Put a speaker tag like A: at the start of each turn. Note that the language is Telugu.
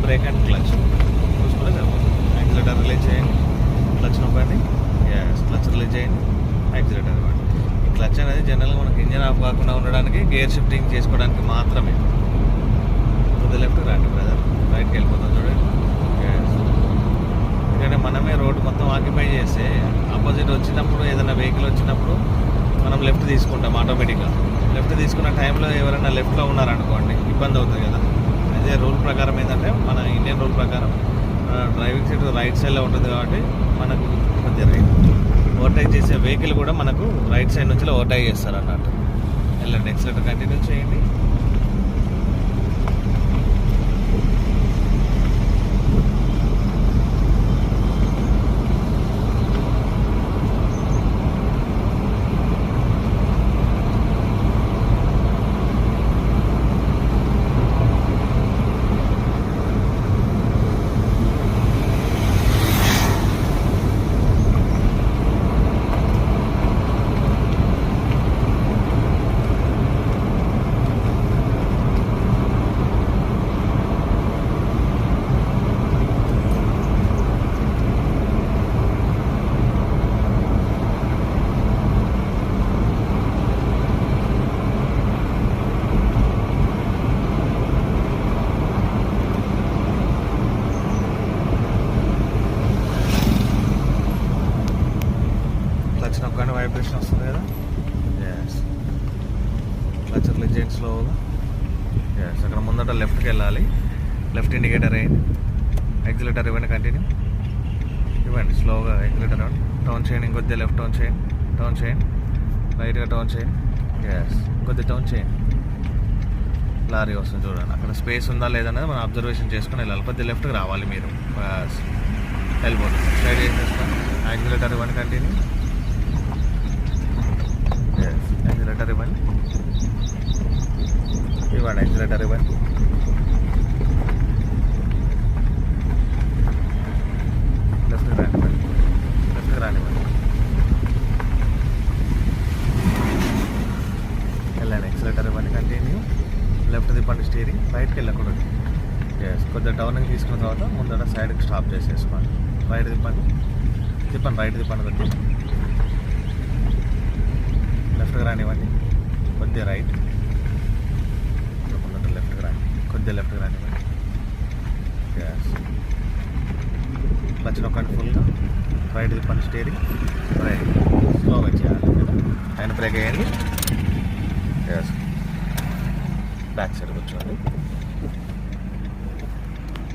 A: బ్రేక్ అండ్ క్లచ్ చూసుకుంటే సరిపోతుంది. యాక్సిలేటర్ రిలీజ్ చేయండి, క్లచ్ నొక్కండి, క్లచ్ రిలీజ్ చేయండి, యాక్సిలేటర్ ఇవ్వండి. ఈ క్లచ్ అనేది జనరల్గా మనకి ఇంజన్ ఆఫ్ కాకుండా ఉండడానికి, గేర్ షిఫ్టింగ్ చేసుకోవడానికి మాత్రమే. కొద్దిగా లెఫ్ట్ రండి బ్రదర్, రైట్కి వెళ్ళిపోతాం చూడండి. ఎందుకంటే మనమే రోడ్డు మొత్తం ఆక్యుపై చేస్తే ఆపోజిట్ వచ్చినప్పుడు, ఏదైనా వెహికల్ వచ్చినప్పుడు మనం లెఫ్ట్ తీసుకుంటాం ఆటోమేటిక్గా. లెఫ్ట్ తీసుకున్న టైంలో ఎవరైనా లెఫ్ట్లో ఉన్నారనుకోండి ఇబ్బంది అవుతుంది కదా. అదే రూల్ ప్రకారం ఏంటంటే, మన ఇండియన్ రూల్ ప్రకారం డ్రైవింగ్ సీట్ రైట్ సైడ్లో ఉంటుంది కాబట్టి మనకు కొద్దిగా ఓవర్టేక్ చేసే వెహికల్ కూడా మనకు రైట్ సైడ్ నుంచి ఓవర్టేక్ చేస్తారు అన్నట్టు. వెళ్ళండి, ఎక్సలేటర్ కంటిన్యూ చేయండి. క్లచ్ నొక్కండి, వైబ్రేషన్ వస్తుంది కదా. క్లచ్ రిలీజ్ చేయండి స్లోగా. అక్కడ ముందట లెఫ్ట్కి వెళ్ళాలి, లెఫ్ట్ ఇండికేటర్ వేయండి, యాక్సిలేటర్ ఇవ్వండి, కంటిన్యూ ఇవ్వండి స్లోగా. యాక్సిలేటర్ ఇవ్వండి, టర్న్ చేయండి, ఇంకొద్దిగా లెఫ్ట్ టర్న్ చేయండి, టర్న్ చేయండి, రైట్గా టర్న్ చేయండి, ఇంకొద్దిగా టర్న్ చేయండి. లారీ వస్తుంది చూడండి, అక్కడ స్పేస్ ఉందా లేదనేది మనం అబ్జర్వేషన్ చేసుకుని వెళ్ళాలి. కొద్దిగా లెఫ్ట్కి రావాలి మీరు, వెళ్ళిపోతుంది. సైడ్ చేసేసుకోండి, యాక్సిలేటర్ ఇవ్వండి, కంటిన్యూ, యాక్సిలేటర్ ఇవ్వండి, యాక్సిలేటర్ ఇవ్వండి. లెఫ్ట్కి రానివ్వండి, లెఫ్ట్కి రానివ్వండి, వెళ్ళండి, యాక్సిలేటర్ ఇవ్వండి, కంటిన్యూ, లెఫ్ట్ తిప్పండి స్టీరింగ్, రైట్కి వెళ్ళకూడదు. కొద్దిగా టర్నింగ్ తీసుకున్న తర్వాత ముందర సైడ్కి స్టాప్ చేసేసుకోండి. రైట్ తిప్పండి, రైట్ తిప్పండి, కొద్దిగా లెఫ్ట్కి రానివ్వండి, కొద్దిగా రైట్, ముందర లెఫ్ట్కి రాని, కొద్దిగా లెఫ్ట్కి రానివ్వండి. క్లచ్ నొక్కండి ఫుల్గా, రైట్ తిప్పండి స్టీరింగ్, రైట్ స్లోగా చేయాలి కదా. హ్యాండ్ బ్రేక్ వేయండి, బ్యాక్ సైడ్ కూర్చోండి.